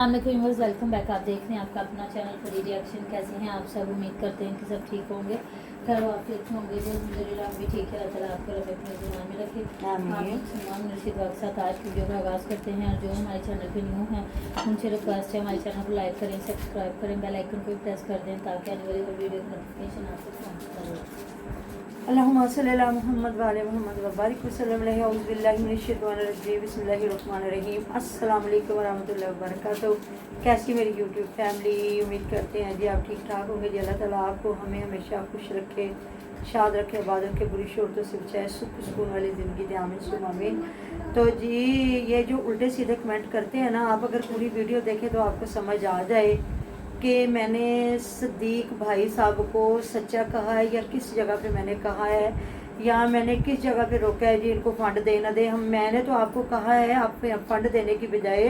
Welcome back. आप देख रहे हैं आपका अपना चैनल फरी रिएक्शन। कैसे हैं आप सब? उम्मीद करते हैं कि सब ठीक होंगे, खैर आप अच्छे होंगे। अल्हम्दुलिल्लाह हम भी ठीक है। अल्लाह आपको अपने जुबान में रखे। आप मुर्शिद वक्त साथ आज वीडियो का आगाज़ करते हैं। और जो हमारे चैनल पे न्यू हैं उनसे रिक्वेस्ट है हमारे चैनल को लाइक करें, सब्सक्राइब करें, बेल आइकन को भी प्रेस कर दें ताकि आने वाली हर वीडियो की नोटिफिकेशन आपको पहुँचता रहे। अल्लाहुम्मा सल्ली अला मुहम्मद व अला मुहम्मद व बारिक वसल्लम अलैहि। औज़ु बिल्लाहि मिनश शैतानिर रजीम। बिस्मिल्लाहिर रहमानिर रहीम। अस्सलाम वालेकुम व रहमतुल्लाहि व बरकातहू। कैसी मेरी यूट्यूब फैमिली? उम्मीद करते हैं जी आप ठीक ठाक होंगे। जी अल्लाह ताला आपको हमें हमेशा खुश रखे, शाद रखे, आबाद रखे, बुरी शोरतों से बचाए, सुख सुकून वाली ज़िंदगी दे, आमीन सुम आमीन। तो जी ये जो उल्टे सीधे कमेंट करते हैं ना, आप अगर पूरी वीडियो देखें तो आपको समझ आ जाए कि मैंने सदीक भाई साहब को सच्चा कहा है या किस जगह पे मैंने कहा है, या मैंने किस जगह पे रोका है जी इनको फ़ंड दे ना दे। मैंने तो आपको कहा है आप फ़ंड देने की बजाय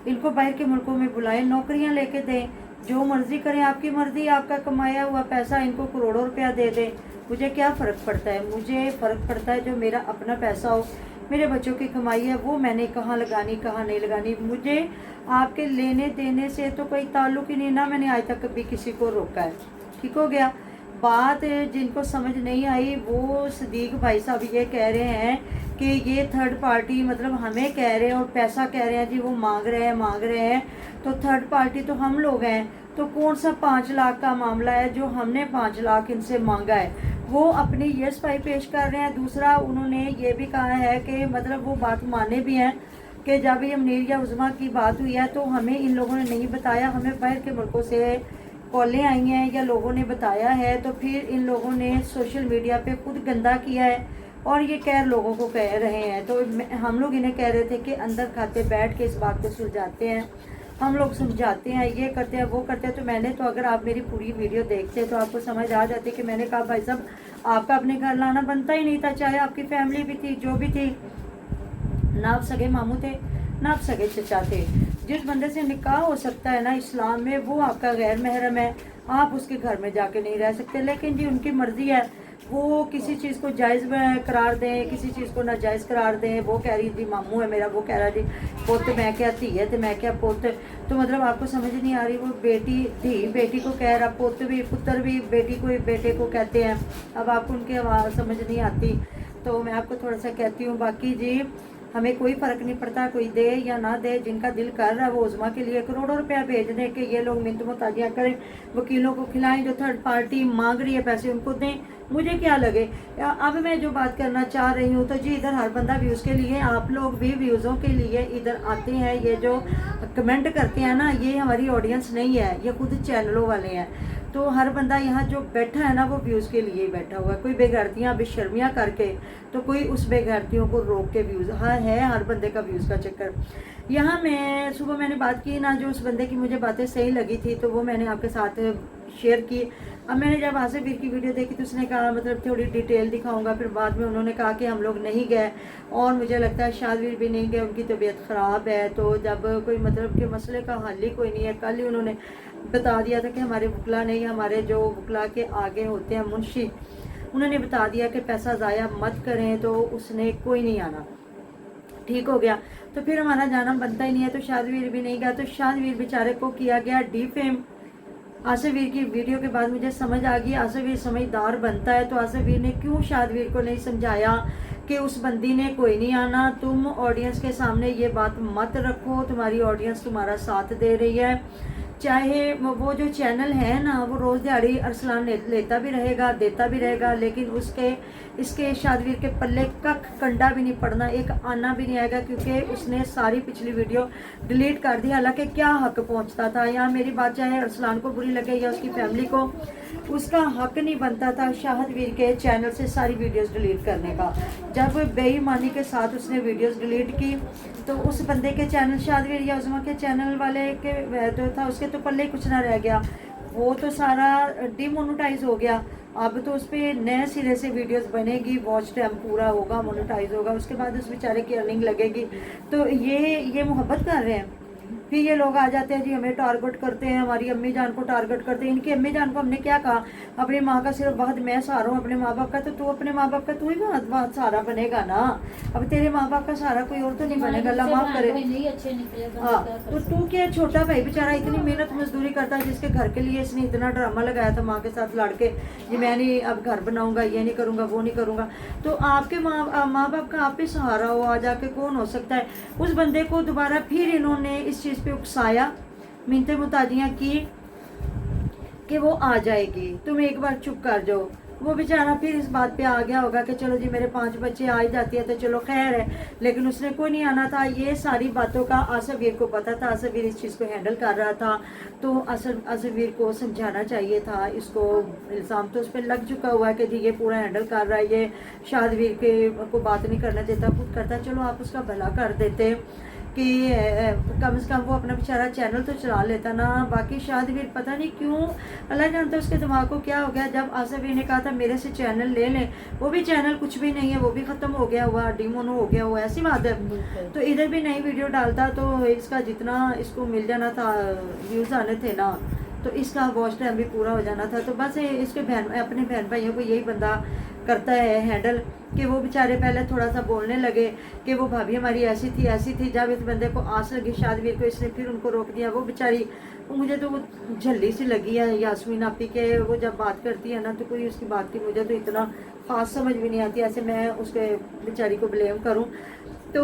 इनको बाहर के मुल्कों में बुलाएं, नौकरियां लेके दें, जो मर्ज़ी करें, आपकी मर्ज़ी, आपका कमाया हुआ पैसा इनको करोड़ों रुपया दे दें। मुझे क्या फ़र्क पड़ता है? मुझे फ़र्क पड़ता है जो मेरा अपना पैसा हो, मेरे बच्चों की कमाई है, वो मैंने कहाँ लगानी कहाँ नहीं लगानी। मुझे आपके लेने देने से तो कोई ताल्लुक ही नहीं, ना मैंने आज तक कभी किसी को रोका है। ठीक हो गया। बात जिनको समझ नहीं आई वो सदीक भाई साहब ये कह रहे हैं कि ये थर्ड पार्टी, मतलब हमें कह रहे हैं और पैसा कह रहे हैं जी, वो मांग रहे हैं। तो थर्ड पार्टी तो हम लोग हैं। तो कौन सा 5 लाख का मामला है जो हमने 5 लाख इनसे मांगा है? वो अपनी ये सफाई पेश कर रहे हैं। दूसरा उन्होंने ये भी कहा है कि मतलब वो बात माने भी हैं कि जब ये मुनीर या उज़मा की बात हुई है तो हमें इन लोगों ने नहीं बताया, हमें बाहर के मुल्कों से कॉलें आई हैं या लोगों ने बताया है। तो फिर इन लोगों ने सोशल मीडिया पे खुद गंदा किया है और ये खैर लोगों को कह रहे हैं। तो हम लोग इन्हें कह रहे थे कि अंदर खाते बैठ के इस बात को सुलझाते हैं, हम लोग समझाते हैं, ये करते हैं, वो करते हैं। तो मैंने तो अगर आप मेरी पूरी वीडियो देखते तो आपको समझ आ जाती कि मैंने कहा भाई साहब आपका अपने घर लाना बनता ही नहीं था, चाहे आपकी फैमिली भी थी, जो भी थी। ना आप सगे मामू थे, ना आप सगे चचा थे। जिस बंदे से निकाह हो सकता है ना इस्लाम में, वो आपका गैर महरम है, आप उसके घर में जाके नहीं रह सकते। लेकिन जी उनकी मर्जी है, वो किसी चीज़ को जायज़ करार दें, किसी चीज़ को नाजायज़ करार दें। वो कह रही थी मामू है मेरा, वो कह रहा जी पुत, मैं क्या धी है तो मैं क्या पुत। तो मतलब आपको समझ नहीं आ रही, वो बेटी धी बेटी को कह रहा, पुत भी पुत्र भी बेटी को बेटे को कहते हैं। अब आपको उनकी आवाज़ समझ नहीं आती तो मैं आपको थोड़ा सा कहती हूँ। बाकी जी हमें कोई फ़र्क नहीं पड़ता कोई दे या ना दे, जिनका दिल कर रहा है वो उज़मा के लिए करोड़ों रुपया भेज दें कि ये लोग मिन्नत मुताजियाँ करें, वकीलों को खिलाएं, जो थर्ड पार्टी मांग रही है पैसे उनको दें, मुझे क्या लगे। अब मैं जो बात करना चाह रही हूँ तो जी इधर हर बंदा व्यूज़ के लिए, आप लोग भी व्यूज़ों के लिए इधर आते हैं। ये जो कमेंट करते हैं ना, ये हमारी ऑडियंस नहीं है, ये खुद चैनलों वाले हैं। तो हर बंदा यहाँ जो बैठा है ना वो व्यूज़ के लिए ही बैठा हुआ है। कोई बेगैरतियाँ बेशर्मियाँ करके तो कोई उस बेगैरतियों को रोक के व्यूज़, हाँ है हर बंदे का व्यूज़ का चक्कर। यहाँ मैं सुबह मैंने बात की ना, जो उस बंदे की मुझे बातें सही लगी थी तो वो मैंने आपके साथ शेयर की। अब मैंने जब आसिफ वीर की वीडियो देखी तो उसने कहा मतलब थोड़ी डिटेल दिखाऊंगा, फिर बाद में उन्होंने कहा कि हम लोग नहीं गए और मुझे लगता है शादवीर भी नहीं गए, उनकी तबीयत ख़राब है। तो जब कोई मतलब कि मसले का हल ही कोई नहीं है, कल ही उन्होंने बता दिया था कि हमारे वकला नहीं, हमारे जो वकला के आगे होते हैं मुंशी, उन्होंने बता दिया कि पैसा ज़ाया मत करें, तो उसने कोई नहीं आना। ठीक हो गया, तो फिर हमारा जाना बनता ही नहीं है। तो शादवीर भी नहीं गया, तो शादवीर बेचारे को किया गया डिफेम। आसिफ वीर की वीडियो के बाद मुझे समझ आ गई आसिफ वीर समझदार बनता है, तो आसिफ वीर ने क्यों शादवीर को नहीं समझाया कि उस बंदी ने कोई नहीं आना, तुम ऑडियंस के सामने ये बात मत रखो, तुम्हारी ऑडियंस तुम्हारा साथ दे रही है। चाहे वो जो चैनल है ना वो रोज़ दिहाड़ी अरसलान लेता भी रहेगा, देता भी रहेगा, लेकिन उसके इसके शादवीर के पल्ले कख कंडा भी नहीं पड़ना, एक आना भी नहीं आएगा, क्योंकि उसने सारी पिछली वीडियो डिलीट कर दी। हालांकि क्या हक पहुंचता था, यहाँ मेरी बात चाहे अरसलान को बुरी लगे या उसकी फैमिली को, उसका हक नहीं बनता था शाहदवीर के चैनल से सारी वीडियोस डिलीट करने का। जब बेईमानी के साथ उसने वीडियोस डिलीट की तो उस बंदे के चैनल, शाहदवीर या उज़मा के चैनल वाले के जो था उसके तो पल्ले कुछ ना रह गया, वो तो सारा डिमोनेटाइज हो गया। अब तो उस पर नए सिरे से वीडियोस बनेगी, वॉच टाइम पूरा होगा, मोनेटाइज होगा, उसके बाद उस बेचारे की अर्निंग लगेगी। तो ये मोहब्बत कर रहे हैं, फिर ये लोग आ जाते हैं जी हमें टारगेट करते हैं, हमारी अम्मी जान को टारगेट करते हैं। इनकी अम्मी जान को हमने क्या कहा, अपनी माँ का सिर्फ वक्त मैं सहारा हूँ अपने माँ बाप का, तो तू अपने माँ बाप का तू ही वक्त सहारा बनेगा ना। अब तेरे माँ बाप का सहारा कोई और तो नहीं बनेगा, अल्लाह माफ करे। हाँ, तो तू क्या, छोटा भाई बेचारा इतनी मेहनत मजदूरी करता है, जिसके घर के लिए इसने इतना ड्रामा लगाया था माँ के साथ लड़ के, जी मैं नहीं अब घर बनाऊंगा, ये नहीं करूंगा, वो नहीं करूंगा। तो आपके माँ बाप का आप ही सहारा हो, आ जाके कौन हो सकता है। उस बंदे को दोबारा फिर इन्होंने इस चीज़ पे उकसाया, मिन्नतें मुताजियाँ की कि वो आ जाएगी, तुम एक बार चुप कर जाओ। वो बेचारा फिर इस बात पे आ गया होगा कि चलो जी मेरे 5 बच्चे आ ही जाती है तो चलो खैर है, लेकिन उसने कोई नहीं आना था। ये सारी बातों का आसफवीर को पता था, आसफवीर इस चीज़ को हैंडल कर रहा था, तो आसफवीर को समझाना चाहिए था। इसको इल्ज़ाम तो उस पर लग चुका हुआ है कि जी ये पूरा हैंडल कर रहा है, ये शादवीर के को बात नहीं करना देता, खुद करता। चलो आप उसका भला कर देते कि कम से कम वो अपना बेचारा चैनल तो चला लेता ना। बाकी शादवीर पता नहीं क्यों, अल्लाह जानता है उसके दिमाग को क्या हो गया। जब आसफवीर ने कहा था मेरे से चैनल ले लें, वो भी चैनल कुछ भी नहीं है, वो भी ख़त्म हो गया हुआ, डिमोनो हो गया हुआ, ऐसी बात है। तो इधर भी नई वीडियो डालता तो इसका जितना इसको मिल जाना था, व्यूज़ आने थे ना, तो इसका वॉच टाइम भी पूरा हो जाना था। तो बस इसके अपने बहन भाइयों को यही बंदा करता है हैंडल, कि वो बेचारे पहले थोड़ा सा बोलने लगे कि वो भाभी हमारी ऐसी थी। जब इस बंदे को आस लगी शादवीर को, इसने फिर उनको रोक दिया। वो बेचारी, मुझे तो वो झल्ली सी लगी है यास्मीन आपी के, वो जब बात करती है ना तो कोई उसकी बात की मुझे तो इतना खास समझ भी नहीं आती, ऐसे मैं उसके बेचारी को ब्लेम करूँ। तो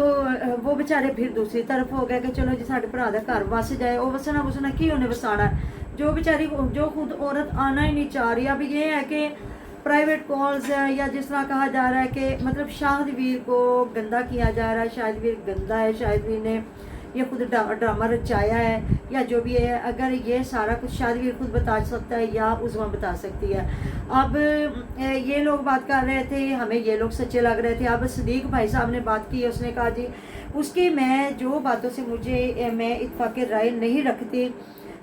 वो बेचारे फिर दूसरी तरफ हो गए कि चलो जी साढ़े भरा का घर वस जाए, वो वसना की उन्हें वसाना है। जो बेचारी जो खुद औरत आना ही नहीं चाह रही। अब ये है कि प्राइवेट कॉल्स है, या जिस तरह कहा जा रहा है कि मतलब शादवीर को गंदा किया जा रहा है, शादवीर गंदा है, शादवीर ने ये खुद ड्रामा रचाया है या जो भी है। अगर ये सारा कुछ शादवीर खुद बता सकता है या उज़मा बता सकती है। अब ये लोग बात कर रहे थे, हमें ये लोग सच्चे लग रहे थे। अब सदीक भाई साहब ने बात की, उसने कहा जी उसकी मैं जो बातों से मैं इत्फाक राय नहीं रखती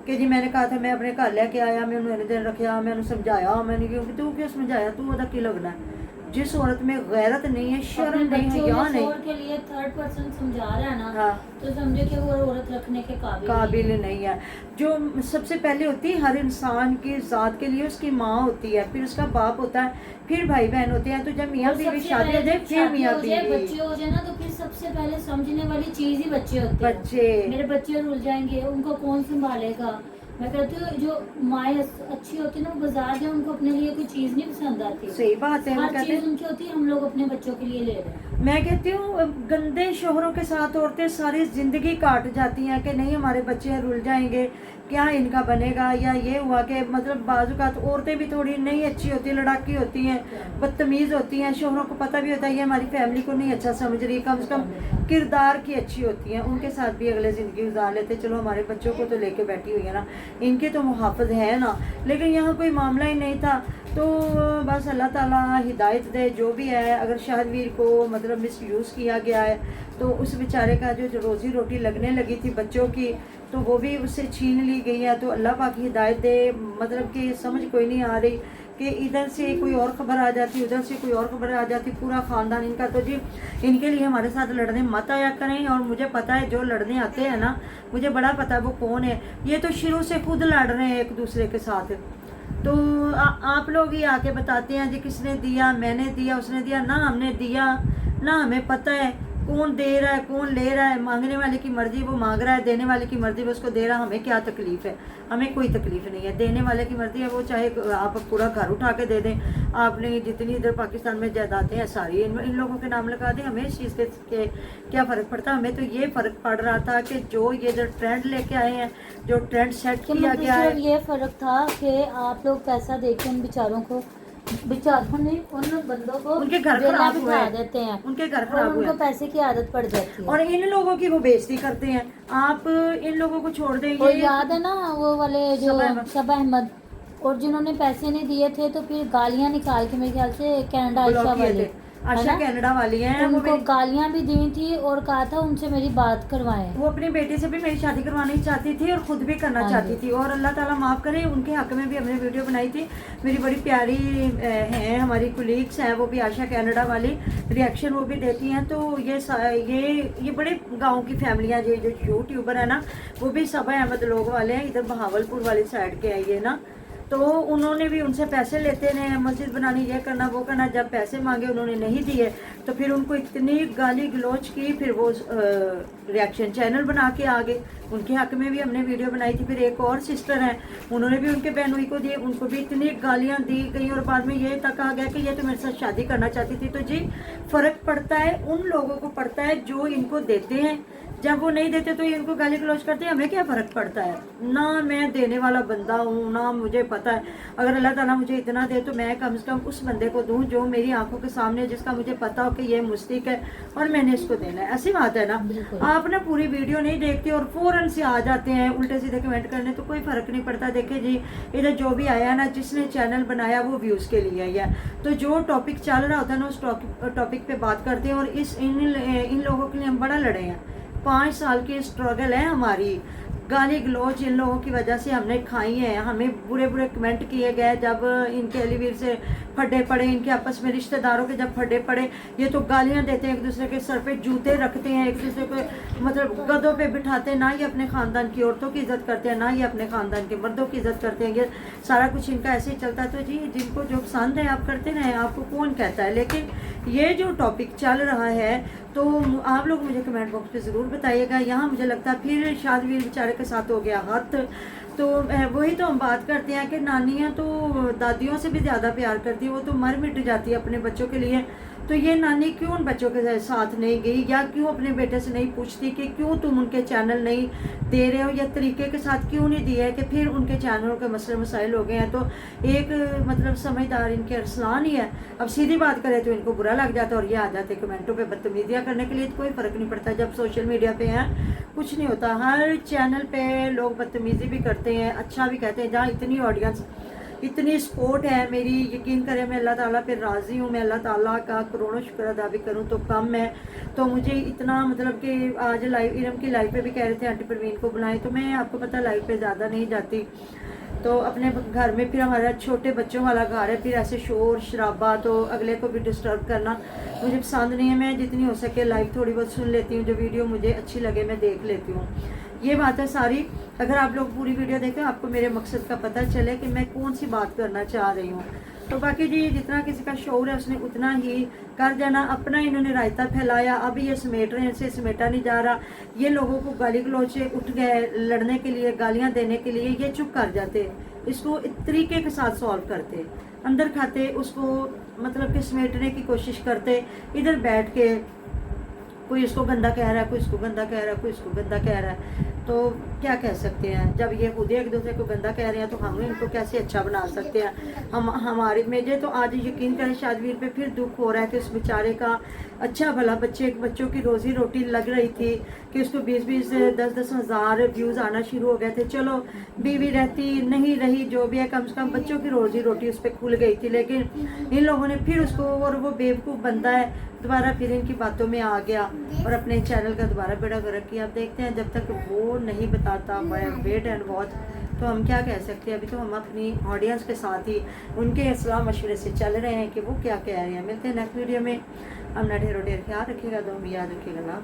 कि जी मैंने कहा था मैं अपने घर लेके आया, मैं उन्होंने दिन रखा, मैंने समझाया, मैंने क्यों तू क्यों समझाया, तू वह की लगना है। जिस औरत में गैरत नहीं है, शर्म नहीं है, या नहीं के लिए थर्ड पर्सन समझा रहा है ना, हाँ, तो समझे कि वो औरत रखने के काबिल नहीं है। जो सबसे पहले होती है हर इंसान की ज़ात के लिए उसकी माँ होती है, फिर उसका बाप होता है, फिर भाई बहन होते हैं। तो जब मियाँ बीवी शादी हो जाए, फिर मियाँ बीवी बच्चे हो जाए ना, तो फिर सबसे पहले समझने वाली चीज ही बच्चे होते हैं। बच्चे, मेरे बच्चे रुल जाएंगे, उनको कौन संभालेगा। मैं कहती हूँ जो माएँ अच्छी होती है ना, वो बाजार में उनको अपने लिए कोई चीज नहीं पसंद आती। सही बात है, हर चीज उनकी होती है, हम लोग अपने बच्चों के लिए ले रहे हैं। मैं कहती हूँ गंदे शोहरों के साथ औरतें सारी जिंदगी काट जाती हैं कि नहीं हमारे बच्चे रुल जाएंगे, क्या इनका बनेगा। या ये हुआ कि मतलब बाजू का तो औरतें भी थोड़ी नहीं अच्छी होती, लड़ाकी होती हैं, बदतमीज़ होती हैं। शोहरों को पता भी होता है ये हमारी फैमिली को नहीं अच्छा समझ रही, कम से कम किरदार की अच्छी होती हैं, उनके साथ भी अगले ज़िंदगी गुजार लेते। चलो हमारे बच्चों को तो लेके बैठी हुई है ना, इनके तो मुहाफ़िज़ है ना। लेकिन यहाँ कोई मामला ही नहीं था। तो बस अल्लाह ताला हिदायत दे, जो भी है। अगर शादवीर को मतलब मिसयूज़ किया गया है तो उस बेचारे का जो रोज़ी रोटी लगने लगी थी बच्चों की, तो वो भी उससे छीन ली गई है। तो अल्लाह पाक की हिदायत दे। मतलब कि समझ कोई नहीं आ रही कि इधर से कोई और ख़बर आ जाती, उधर से कोई और ख़बर आ जाती, पूरा ख़ानदान इनका। तो जी इनके लिए हमारे साथ लड़ने मत आया करें। और मुझे पता है जो लड़ने आते हैं ना, मुझे बड़ा पता है वो कौन है। ये तो शुरू से खुद लड़ रहे हैं एक दूसरे के साथ। तो आप लोग ही आके बताते हैं जी किसने दिया, मैंने दिया, उसने दिया। ना हमने दिया, ना हमें पता है कौन दे रहा है कौन ले रहा है। मांगने वाले की मर्जी वो मांग रहा है, देने वाले की मर्जी वो उसको दे रहा है। हमें क्या तकलीफ़ है, हमें कोई तकलीफ़ नहीं है। देने वाले की मर्जी है, वो चाहे आप पूरा घर उठा के दे दें। आपने जितनी इधर पाकिस्तान में जायदादें हैं सारी इन लोगों के नाम लगा दें, हमें इस चीज़ के क्या फ़र्क पड़ता। हमें तो ये फ़र्क पड़ रहा था कि जो ये जो ट्रेंड लेके आए हैं, जो ट्रेंड सेट किया गया है, ये फ़र्क था कि आप लोग पैसा देके उन बेचारों ने उन बंदों को उनके घर खराब हुए देते हैं, उनके घर खराब हुए, उनको पैसे की आदत पड़ जाती है। और इन लोगों की वो बेइज्जती करते हैं। आप इन लोगों को छोड़ दें। और याद है ना वो वाले जो सबा अहमद, और जिन्होंने पैसे नहीं दिए थे तो फिर गालियां निकाल के मेरे ख्याल से कनाडा आयशा वाले आशा कनाडा वाली हैं, उनको गालियां भी दी थी और कहा था उनसे मेरी बात करवाएं। वो अपनी बेटी से भी मेरी शादी करवानी चाहती थी और खुद भी करना चाहती थी, और अल्लाह ताला माफ़ करे, उनके हक में भी हमने वीडियो बनाई थी। मेरी बड़ी प्यारी हैं हमारी कुलीग्स हैं, वो भी आशा कनाडा वाली, रिएक्शन वो भी देती हैं। तो ये बड़े गाँव की फैमिलियाँ जो यूट्यूबर है ना, वो भी सबा अहमद लोग वाले हैं, इधर बहावलपुर वाली साइड के हैं ये ना। तो उन्होंने भी उनसे पैसे लेते हैं, मस्जिद बनानी, ये करना वो करना। जब पैसे मांगे उन्होंने नहीं दिए तो फिर उनको इतनी गाली गलौज की, फिर वो रिएक्शन चैनल बना के आ गए। उनके हक में भी हमने वीडियो बनाई थी। फिर एक और सिस्टर हैं, उन्होंने भी उनके बहनोई को दिए, उनको भी इतनी गालियां दी गई और बाद में ये तक कहा गया कि ये तो मेरे साथ शादी करना चाहती थी। तो जी फ़र्क पड़ता है, उन लोगों को पड़ता है जो इनको देते हैं। जब वो नहीं देते तो ये इनको गाली गलौज करते हैं, हमें क्या फ़र्क पड़ता है ना। मैं देने वाला बंदा हूँ ना, मुझे पता है अगर अल्लाह ताला मुझे इतना दे तो मैं कम से कम उस बंदे को दूँ जो मेरी आंखों के सामने, जिसका मुझे पता हो कि ये मुस्तिक है और मैंने इसको देना है। ऐसी बात है ना। आप ना पूरी वीडियो नहीं देखते और फ़ौरन से आ जाते हैं उल्टे सीधे कमेंट करने, तो कोई फ़र्क नहीं पड़ता। देखिए जी, इधर जो भी आया ना, जिसने चैनल बनाया वो व्यूज़ के लिए ही है। तो जो टॉपिक चल रहा होता है ना, उस टॉपिक पे बात करते हैं। और इन लोगों के लिए हम बड़ा लड़े हैं, 5 साल की स्ट्रगल है हमारी। गाली गलौज इन लोगों की वजह से हमने खाई है। हमें बुरे बुरे कमेंट किए गए जब इनके अलीवीर से फड्डे पड़े, इनके आपस में रिश्तेदारों के जब फड्डे पड़े, ये तो गालियां देते हैं, एक दूसरे के सर पे जूते रखते हैं, एक दूसरे को मतलब गधों पे बिठाते हैं। ना ही अपने ख़ानदान की औरतों की इज़्ज़त करते हैं, ना ही अपने ख़ानदान के मर्दों की इज़्ज़त करते हैं। ये सारा कुछ इनका ऐसे ही चलता है। तो जी, जिनको जो पसंद है आप करते रहें, आपको कौन कहता है। लेकिन ये जो टॉपिक चल रहा है तो आप लोग मुझे कमेंट बॉक्स पे ज़रूर बताइएगा। यहाँ मुझे लगता है फिर शादवीर बेचारे के साथ हो गया हाथ। तो वही तो हम बात करते हैं कि नानियाँ तो दादियों से भी ज़्यादा प्यार करती है, वो तो मर मिट जाती है अपने बच्चों के लिए। तो ये नानी क्यों उन बच्चों के साथ नहीं गई, या क्यों अपने बेटे से नहीं पूछती कि क्यों तुम उनके चैनल नहीं दे रहे हो, या तरीके के साथ क्यों नहीं दिया है कि फिर उनके चैनलों के मसले मसाइल हो गए हैं। तो एक मतलब समझदार इनके अरसलान ही है। अब सीधी बात करें तो इनको बुरा लग जाता है और ये आ जाते कमेंटों पे बदतमीजियाँ करने के लिए। तो कोई फ़र्क नहीं पड़ता, जब सोशल मीडिया पे हैं कुछ नहीं होता। हर चैनल पे लोग बदतमीज़ी भी करते हैं, अच्छा भी कहते हैं। जहाँ इतनी ऑडियंस, इतनी सपोर्ट है मेरी, यकीन करें मैं अल्लाह ताला पे राज़ी हूँ। मैं अल्लाह ताला का करोड़ों शुक्र अदा भी करूँ तो कम है। तो मुझे इतना मतलब कि आज लाइव इरम की लाइव पे भी कह रहे थे आंटी परवीन को बुलाएं, तो मैं आपको पता लाइव पे ज़्यादा नहीं जाती। तो अपने घर में फिर हमारा छोटे बच्चों वाला घर है, फिर ऐसे शोर शराबा तो अगले को भी डिस्टर्ब करना मुझे पसंद नहीं है। मैं जितनी हो सके लाइव थोड़ी बहुत सुन लेती हूँ, जो वीडियो मुझे अच्छी लगे मैं देख लेती हूँ। ये बात है सारी। अगर आप लोग पूरी वीडियो देखें आपको मेरे मकसद का पता चले कि मैं कौन सी बात करना चाह रही हूँ। तो बाकी जी, जितना किसी का शौर है उसने उतना ही कर जाना। अपना इन्होंने रायता फैलाया, अभी ये समेट रहे हैं, इनसे समेटा नहीं जा रहा। ये लोगों को गाली गलौज से उठ गए लड़ने के लिए, गालियाँ देने के लिए, ये चुप कर जाते, इसको एक तरीके के साथ सॉल्व करते, अंदर खाते, उसको मतलब कि समेटने की कोशिश करते। इधर बैठ के कोई इसको गंदा कह रहा है, कोई इसको गंदा कह रहा है, कोई इसको गंदा कह रहा है। तो क्या कह सकते हैं, जब ये खुद एक दूसरे को गंदा कह रहे हैं तो हम इनको कैसे अच्छा बना सकते हैं। हमारे मुझे तो आज यकीन करें शादवीर पे फिर दुख हो रहा है कि उस बेचारे का अच्छा भला बच्चों की रोज़ी रोटी लग रही थी कि उसको 20-20 10-10 हज़ार व्यूज़ आना शुरू हो गए थे। चलो बीवी रहती नहीं रही, जो भी है, कम से कम बच्चों की रोज़ी रोटी उस पर खुल गई थी। लेकिन इन लोगों ने फिर उसको, और वो बेवकूफ़ बंदा है, दोबारा फिर इनकी बातों में आ गया और अपने चैनल का दोबारा बेड़ा गर्क किया। आप देखते हैं जब तक वो नहीं बताता वेट एंड वॉच, तो हम क्या कह सकते हैं। अभी तो हम अपनी ऑडियंस के साथ ही उनके सलाह मशवरे से चल रहे हैं कि वो क्या कह रहे हैं। मिलते हैं नेक्स्ट वीडियो में। अपना ढेरों ढेर ख्याल रखिएगा, दो याद रखिएगा।